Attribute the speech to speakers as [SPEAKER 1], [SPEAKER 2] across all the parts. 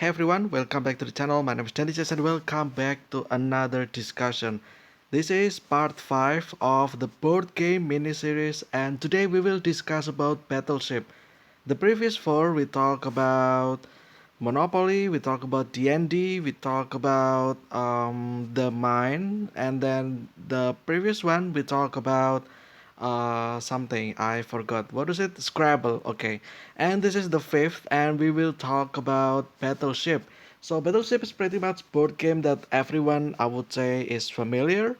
[SPEAKER 1] Hey everyone, welcome back to the channel. My name is Dennis and welcome back to another discussion. This is part 5 of the board game mini-series and today we will discuss about Battleship. The previous 4 we talk about Monopoly, we talk about D&D, we talk about the mine, and then the previous one we talk about something I forgot. What is it? Scrabble. Okay, and this is the fifth, and we will talk about Battleship. So Battleship is pretty much board game that everyone I would say is familiar.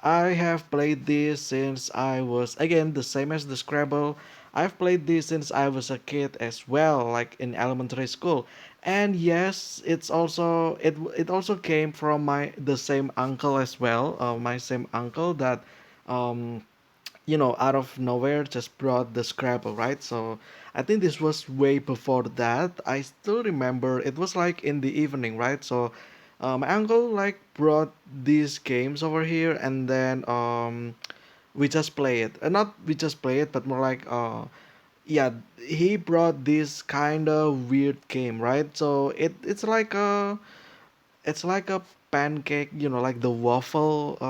[SPEAKER 1] I have played this since I was again the same as the Scrabble. I've played this since I was a kid as well, like in elementary school. And yes, it also came from my the same uncle as well. My same uncle that um out of nowhere just brought the Scrabble, right? So I think this was way before that. I still remember it was like in the evening, right? So my uncle like brought these games over here, and then we just play it. Not we just play it, but more like yeah, he brought this kind of weird game, right? So it's like a pancake, like the waffle.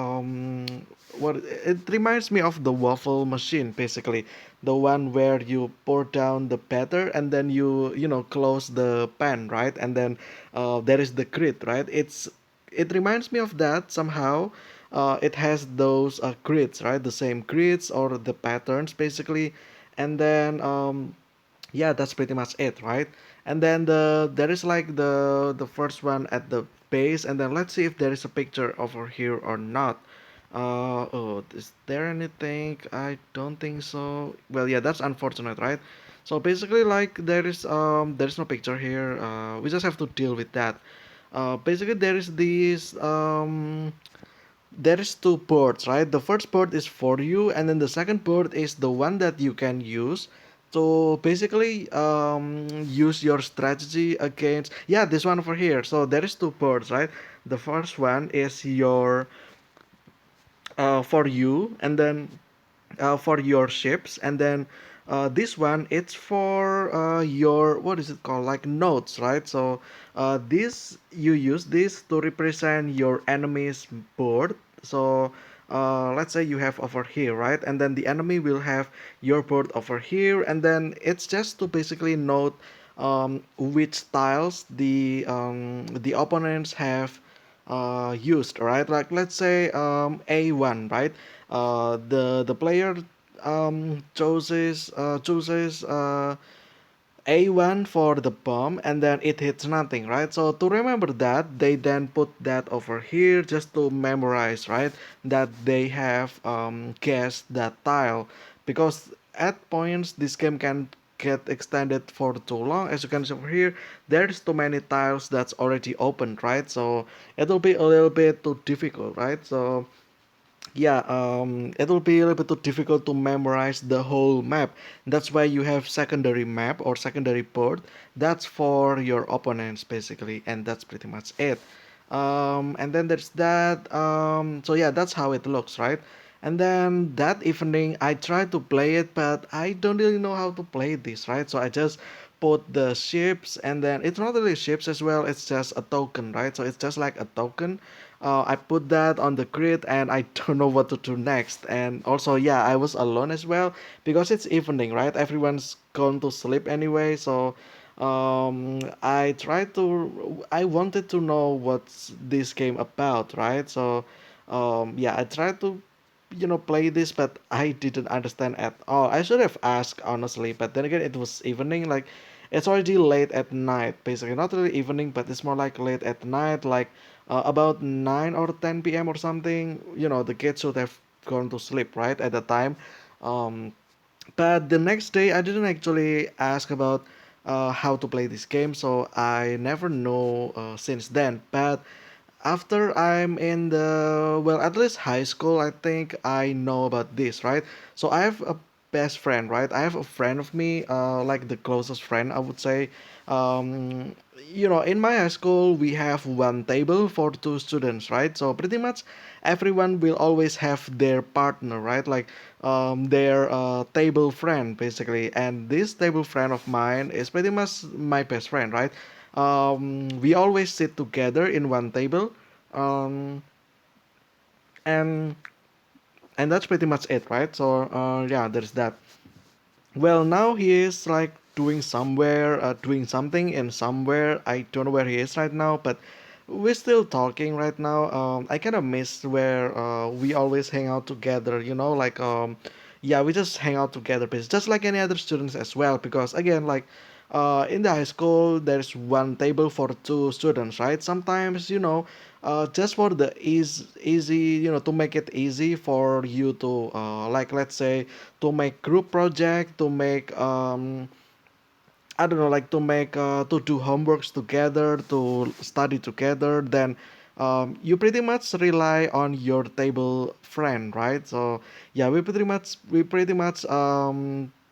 [SPEAKER 1] What it reminds me of the waffle machine, basically, the one where you pour down the batter and then you close the pan, right? And then there is the grid, right? It reminds me of that somehow. It has those grids, right? The same grids or the patterns, basically, and then yeah, that's pretty much it, right? And then there is like the first one at the base, and then let's see if there is a picture over here or not. Oh, is there anything? I don't think so. Well, yeah, that's unfortunate, right? So basically, like there is no picture here. We just have to deal with that. Basically, there is two boards, right? The first board is for you, and then the second board is the one that you can use to basically use your strategy against, yeah, this one over here. So there is two boards, right? The first one is your for you, and then for your ships, and then this one it's for your, what is it called, like nodes, right? So this you use this to represent your enemy's board. So let's say you have over here, right? And then the enemy will have your board over here, and then it's just to basically note which tiles the opponents have used, right? Like let's say A1, right? The player chooses A1 for the bomb, and then it hits nothing, right? So to remember that, they then put that over here just to memorize, right? That they have guessed that tile, because at points this game can get extended for too long. As you can see over here, there's too many tiles that's already opened, right? So it'll be a little bit too difficult, right? So yeah, it'll be a little bit too difficult to memorize the whole map. That's why you have secondary map or secondary board. That's for your opponents basically, and that's pretty much it. And then there's that. So yeah, that's how it looks, right? And then that evening, I tried to play it, but I don't really know how to play this, right? So I just put the ships, and then it's not really ships as well. It's just a token, right? So it's just like a token. I put that on the grid, and I don't know what to do next. And also, yeah, I was alone as well because it's evening, right? Everyone's gone to sleep anyway. So I wanted to know what's this game about, right? So yeah, I tried to play this, but I didn't understand at all. I should have asked honestly, but then again it was evening, like it's already late at night, basically not really evening, but it's more like late at night, like about 9 or 10 p.m. or something. The kids should have gone to sleep, right, at the time. um but the next day, I didn't actually ask about how to play this game, so I never know since then. But after I'm in the, well, at least high school, I think I know about this, right? So I have a best friend, right? I have a friend of me, like the closest friend, I would say. Um, in my high school, we have one table for two students, right? So pretty much everyone will always have their partner, right? Like their table friend, basically. And this table friend of mine is pretty much my best friend, right? We always sit together in one table, um, and and that's pretty much it, right? So yeah, there's that. Well, now he is like doing somewhere, doing something in somewhere. I don't know where he is right now, but we're still talking right now. I kind of miss where we always hang out together. Yeah, we just hang out together, but it's just like any other students as well. Because again, like in the high school, there's one table for two students, right? Sometimes, just for the easy, to make it easy for you to, like, let's say, to make group project, to make I don't know, like to make to do homeworks together, to study together. Then you pretty much rely on your table friend, right? So yeah, we pretty much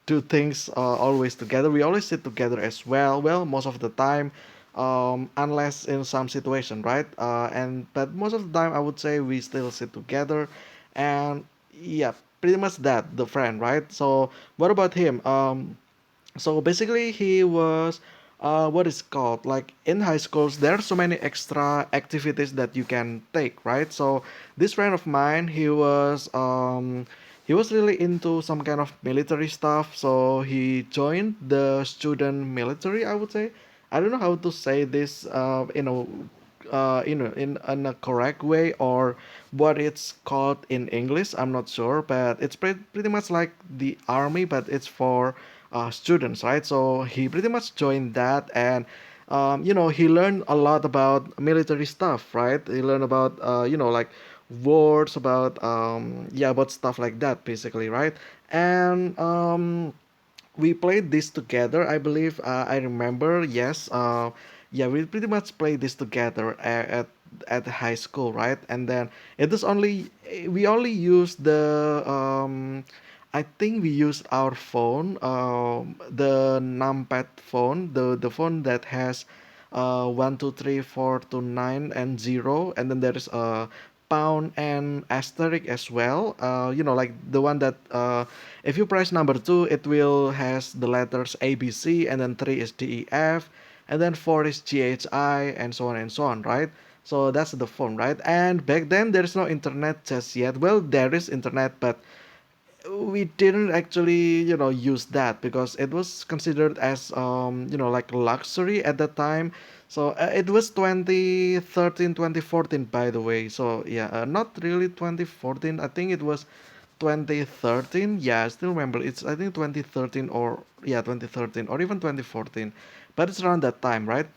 [SPEAKER 1] do things always together. We always sit together as well. Well, most of the time, unless in some situation, right? And but most of the time, I would say we still sit together, and yeah, pretty much that the friend, right? So what about him? So basically, he was what is called like in high schools. There are so many extra activities that you can take, right? So this friend of mine, he was really into some kind of military stuff. So he joined the student military, I would say. I don't know how to say this, in a correct way or what it's called in English. I'm not sure, but it's pretty much like the army, but it's for students, right? So he pretty much joined that, and he learned a lot about military stuff, right? He learned about like words about yeah, about stuff like that, basically, right? And we played this together, I believe. I remember, yes. Yeah, we pretty much played this together at high school, right? And then it was only we only used the I think we used our phone, the numpad phone, the phone that has 1 2 3 4 to 9 and 0, and then there is a pound and asterisk as well. Like the one that if you press number 2, it will has the letters A B C, and then 3 is D E F, and then 4 is G H I, and so on, right? So that's the phone, right? And back then there is no internet just yet. Well, there is internet, but we didn't actually use that because it was considered as like luxury at that time. So it was 2013, 2014, by the way. So yeah, not really 2014. I think it was 2013. Yeah, I still remember. It's I think 2013, or yeah, 2013, or even 2014, but it's around that time, right?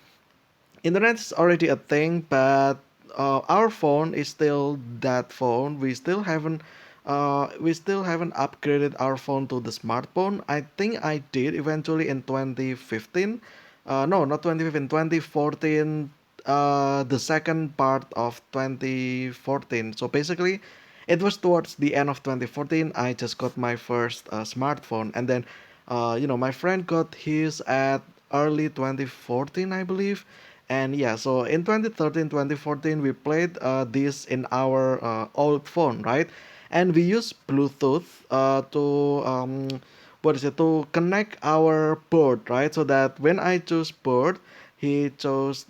[SPEAKER 1] Internet is already a thing, but our phone is still that phone. We still haven't upgraded our phone to the smartphone. I think I did eventually in 2015. No, not 2015, 2014. The second part of 2014. So basically, it was towards the end of 2014. I just got my first smartphone, and then, my friend got his at early 2014, I believe. And yeah, so in 2013, 2014, we played this in our old phone, right? And we use Bluetooth to connect our board, right? So that when I choose board, he chose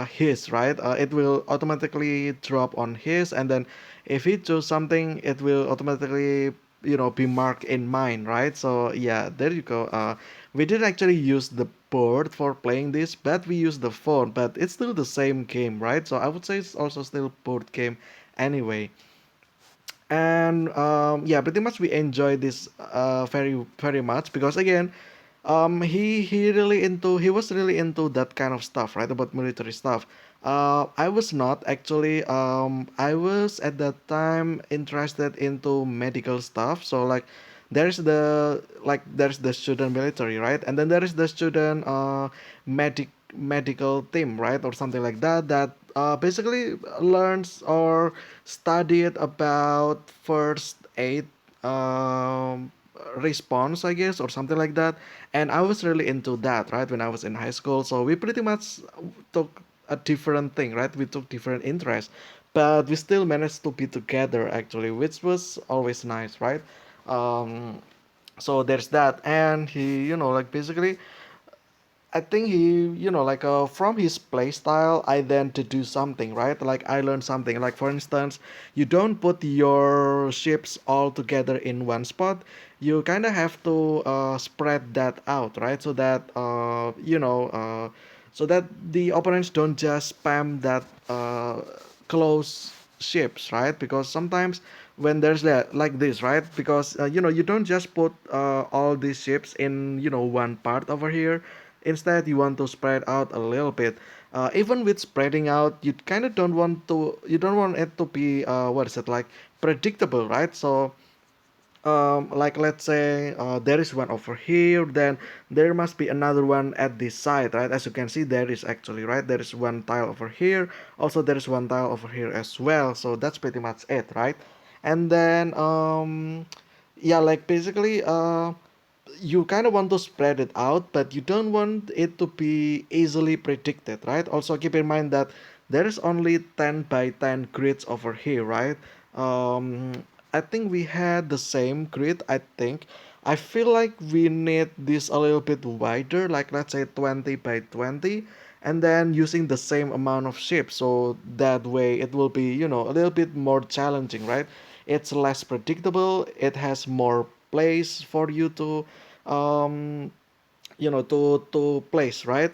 [SPEAKER 1] his, right? It will automatically drop on his, and then if he chose something, it will automatically be marked in mine, right? So yeah, there you go. We didn't actually use the board for playing this, but we use the phone. But it's still the same game, right? So I would say it's also still board game anyway. And yeah, pretty much we enjoy this very very much because again, he was really into that kind of stuff, right? About military stuff. I was not actually. I was at that time interested into medical stuff. So like, there's the student military, right? And then there is the student medical team, right, or something like that. That basically learns or studied about first aid response, I guess, or something like that. And I was really into that, right, when I was in high school. So we pretty much took a different thing, right? We took different interests, but we still managed to be together actually, which was always nice, right? Um, so there's that, and he, like basically I think he, like from his play style, I then to do something, right? Like I learned something. Like for instance, you don't put your ships all together in one spot. You kind of have to spread that out, right? So that the opponents don't just spam that close ships, right? Because sometimes when there's that like this, right? Because you don't just put all these ships in one part over here. Instead, you want to spread out a little bit. Even with spreading out, you kind of you don't want it to be what is it like predictable, right? So like let's say there is one over here, then there must be another one at this side, right? As you can see, there is actually, right, there is one tile over here, also there is one tile over here as well. So that's pretty much it, right? And then yeah, like basically you kind of want to spread it out, but you don't want it to be easily predicted, right? Also keep in mind that there is only 10 by 10 grids over here, right? um I think we had the same grid. I think I feel like we need this a little bit wider, like let's say 20 by 20, and then using the same amount of ships, so that way it will be a little bit more challenging, right? It's less predictable, it has more place for you to um to place, right?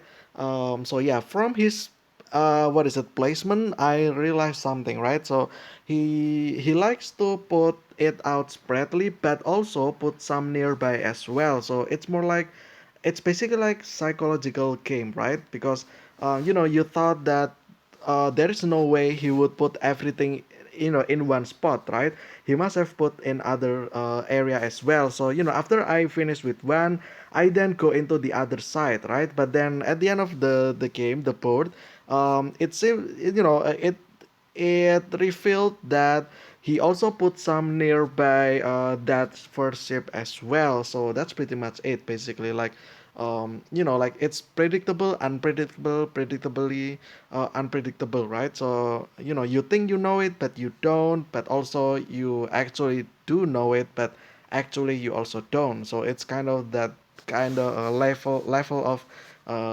[SPEAKER 1] So yeah, from his what is it placement, I realized something, right? So he likes to put it out spreadly, but also put some nearby as well. So it's more like it's basically like psychological game, right? Because you thought that there is no way he would put everything in one spot, right? He must have put in other area as well. So after I finish with one, I then go into the other side, right? But then at the end of the game, the board, it seems it revealed that he also put some nearby that first ship as well. So that's pretty much it, basically. Like, like it's predictable, unpredictable, predictably unpredictable, right? So you think you know it, but you don't. But also you actually do know it, but actually you also don't. So it's kind of that kind of level of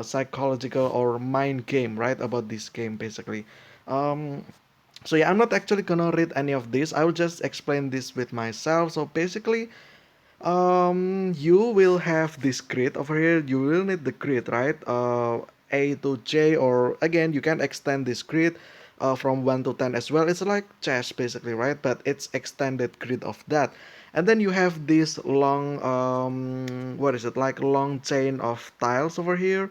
[SPEAKER 1] psychological or mind game, right? About this game, basically. Um, so yeah, I'm not actually gonna read any of this. I will just explain this with myself. So basically, you will have this grid over here. You will need the grid, right? A to J, or again, you can extend this grid from 1 to 10 as well. It's like chess basically, right? But it's extended grid of that. And then you have this long, what is it, like long chain of tiles over here.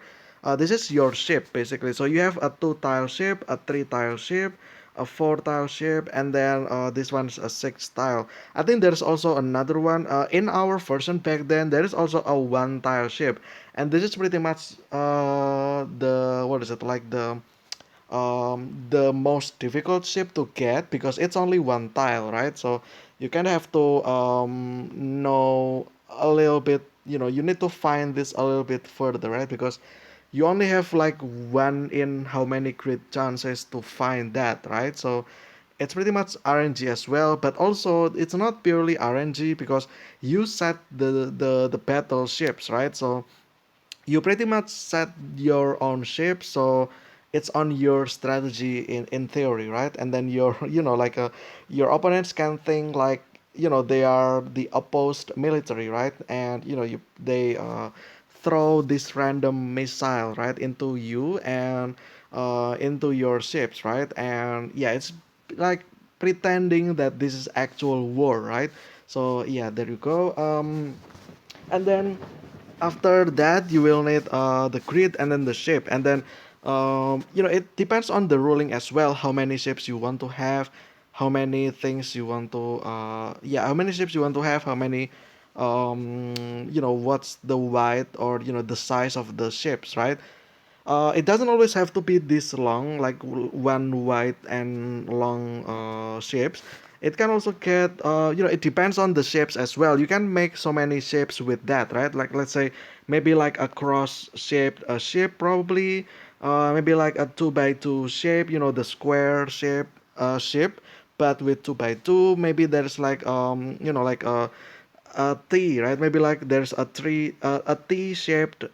[SPEAKER 1] This is your ship basically. So you have a 2 tile ship, a 3 tile ship, a 4 tile ship, and then this one's a 6 tile. I think there's also another one in our version back then. There is also a 1 tile ship, and this is pretty much the what is it like the most difficult ship to get because it's only 1 tile, right? So you kind of have to know a little bit. You need to find this a little bit further, right? Because you only have like one in how many crit chances to find that, right? So it's pretty much RNG as well, but also it's not purely RNG because you set the battleships, right? So you pretty much set your own ship, so it's on your strategy in theory, right? And then your like your opponents can think like they are the opposed military, right? And they throw this random missile right into you and into your ships, right? And yeah, it's like pretending that this is actual war, right? So yeah, there you go. And then after that you will need the grid and then the ship, and then it depends on the ruling as well, how many ships you want to have, how many things you want to yeah, how many ships you want to have, how many what's the weight or the size of the ships, right? It doesn't always have to be this long, like one wide and long shapes. It can also get, it depends on the shapes as well. You can make so many shapes with that, right? Like let's say maybe like a cross shaped shape probably, maybe like a 2 by 2 shape, the square shape shape, but with 2 by 2. Maybe there's like like a T, right? Maybe like there's a T shaped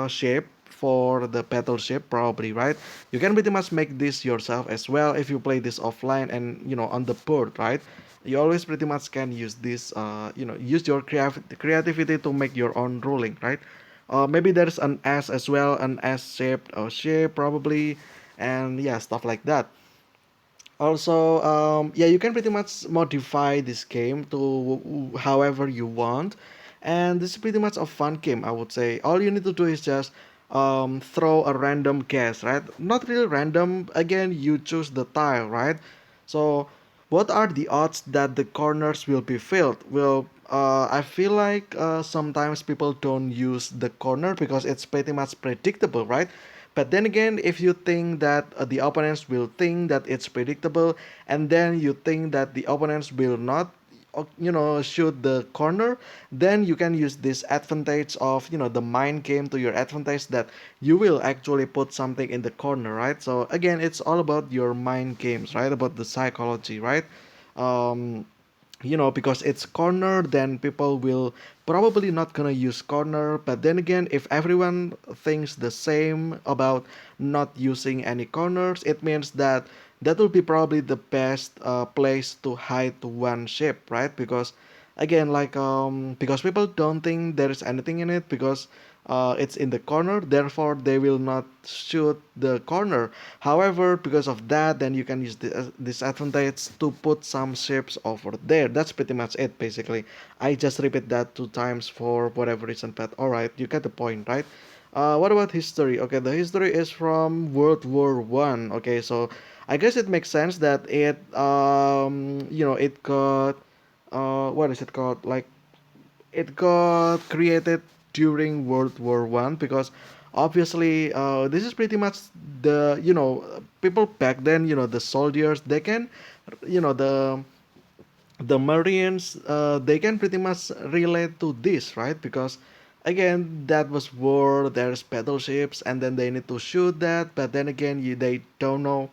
[SPEAKER 1] shape for the battleship, probably, right? You can pretty much make this yourself as well if you play this offline and on the board, right? You always pretty much can use this, use your creativity to make your own ruling, right? Maybe there's an S as well, an S shaped shape probably, and yeah, stuff like that. Also, yeah, you can pretty much modify this game to however you want, and this is pretty much a fun game, I would say. All you need to do is just throw a random guess, right? Not really random. Again, you choose the tile, right? So, what are the odds that the corners will be filled? Well, I feel like sometimes people don't use the corner because it's pretty much predictable, right? But then again, if you think that the opponents will think that it's predictable, and then you think that the opponents will not, shoot the corner, then you can use this advantage of, the mind game to your advantage that you will actually put something in the corner, right? So again, it's all about your mind games, right? About the psychology, right? Um, because it's corner, then people will probably not gonna use corner. But then again, if everyone thinks the same about not using any corners, it means that that will be probably the best place to hide one ship, right? Because again, like because people don't think there is anything in it because it's in the corner, therefore they will not shoot the corner. However, because of that, then you can use this advantage to put some ships over there. That's pretty much it, basically. I just repeat that two times for whatever reason, but all right, you get the point, right? What about history? Okay, the history is from World War I. Okay, so I guess it makes sense that it got what is it called? Like it got created during World War I because obviously this is pretty much the people back then, the soldiers, they can, the Marines, they can pretty much relate to this, right? Because again, that was war, there's battleships, and then they need to shoot that, but then again, they don't know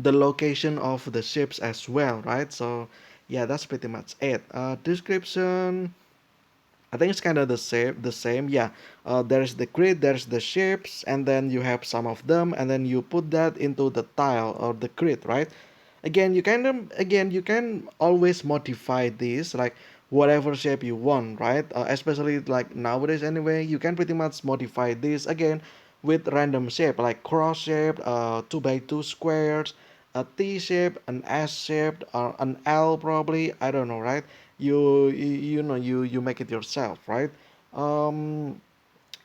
[SPEAKER 1] the location of the ships as well, right? So yeah, that's pretty much it. Description, I think it's kind of the same. The same, yeah. There's the grid, there's the shapes, and then you have some of them, and then you put that into the tile or the grid, right? Again, you can always modify this like whatever shape you want, right? Especially like nowadays, anyway, you can pretty much modify this again with random shape like cross shaped, two by two squares, a T shape, an S shaped, or an L probably. I don't know, right? You make it yourself, right? Um,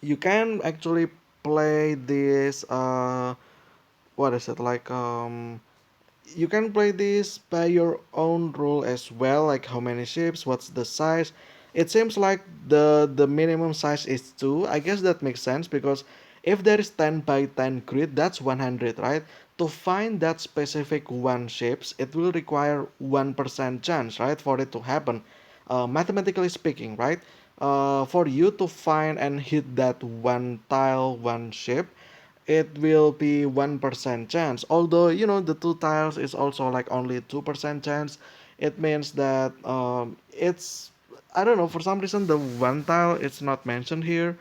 [SPEAKER 1] you can actually play this. What is it like? You can play this by your own rule as well, like how many ships, what's the size. It seems like the minimum size is 2. I guess that makes sense because if there is 10 by 10 grid, that's 100, right? To find that specific one ships, it will require 1% chance, right, for it to happen. Mathematically speaking, right? For you to find and hit that one tile, one ship, it will be 1% chance. Although, the two tiles is also like only 2% chance. It means that it's, I don't know, for some reason the one tile it's not mentioned here,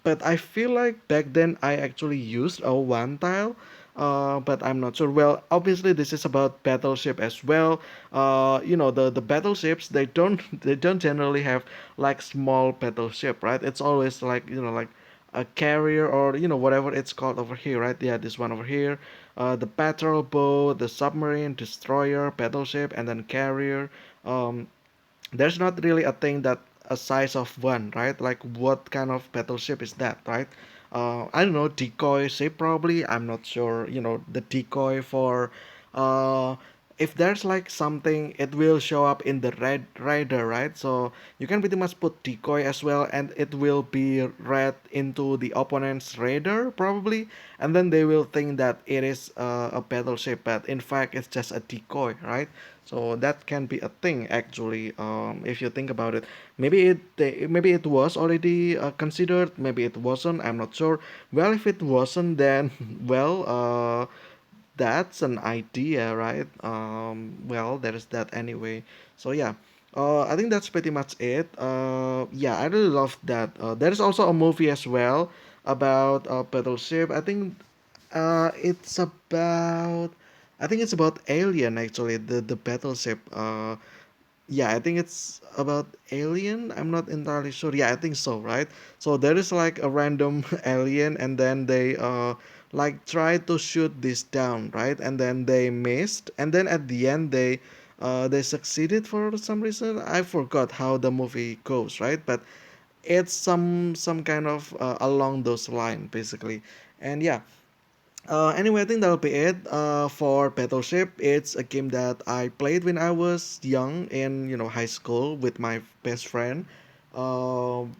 [SPEAKER 1] but I feel like back then I actually used a one tile. But I'm not sure. Well, obviously this is about battleship as well. The battleships, they don't generally have like small battleship, right? It's always like like a carrier or whatever it's called over here, right? Yeah, this one over here. The patrol boat, the submarine, destroyer, battleship, and then carrier. Um, there's not really a thing that a size of one, right? Like what kind of battleship is that, right? I don't know, decoy ship probably. I'm not sure. The decoy for uh, if there's like something, it will show up in the red radar, right? So you can pretty much put decoy as well, and it will be read into the opponent's radar probably, and then they will think that it is a battleship, but in fact it's just a decoy, right? So that can be a thing actually. If you think about it, maybe it was already considered. Maybe it wasn't. I'm not sure. Well, if it wasn't, then well, that's an idea, right? Well, there is that anyway. So yeah, I think that's pretty much it. Yeah, I really love that. There is also a movie as well. about Battleship. It's about I think it's about Alien actually, the Battleship. Yeah, I think it's about Alien. I'm not entirely sure. Yeah, I think so, right? So there is like a random alien, and then they like try to shoot this down, right? And then they missed, and then at the end they succeeded for some reason. I forgot how the movie goes, right? But it's some kind of along those lines basically. And yeah, anyway, I think that'll be it for Battleship. It's a game that I played when I was young in high school with my best friend. Um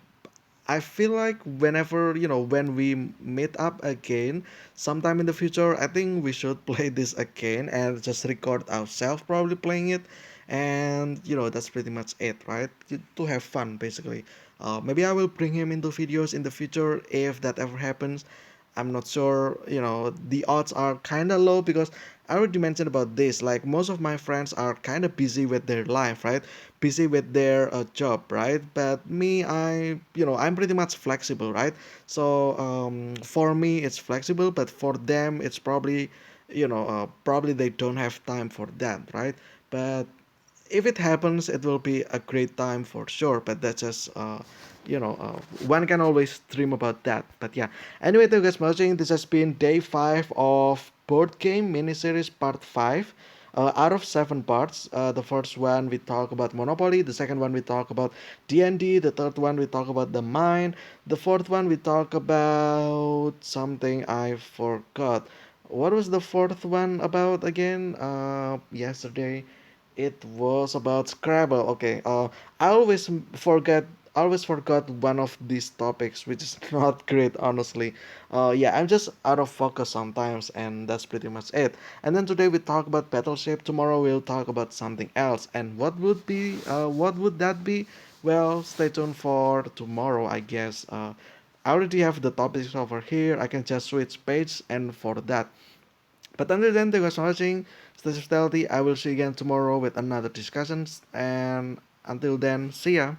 [SPEAKER 1] I feel like whenever, when we meet up again, sometime in the future, I think we should play this again and just record ourselves probably playing it. And, that's pretty much it, right? To have fun, basically. Maybe I will bring him into videos in the future if that ever happens. I'm not sure, the odds are kind of low because I already mentioned about this. Like, most of my friends are kind of busy with their life, right? Busy with their job, right? But me, I'm pretty much flexible, right? So for me, it's flexible, but for them, it's probably, probably they don't have time for that, right? But if it happens, it will be a great time for sure. But that's just one can always dream about that. But yeah, anyway, thank you guys for watching. This has been day 5 of board game miniseries part 5. Out of 7 parts, the first one we talk about Monopoly, the second one we talk about D&D, the third one we talk about the mine, the fourth one we talk about something I forgot. What was the fourth one about again? Yesterday it was about Scrabble. Okay. I always forgot one of these topics, which is not great, honestly. Yeah, I'm just out of focus sometimes, and that's pretty much it. And then today we talk about Battleship. Tomorrow we'll talk about something else. And what would that be? Well, stay tuned for tomorrow, I guess. I already have the topics over here. I can just switch page, and for that. But until then, thank you guys for watching. Stay safe, healthy. I will see you again tomorrow with another discussions. And until then, see ya.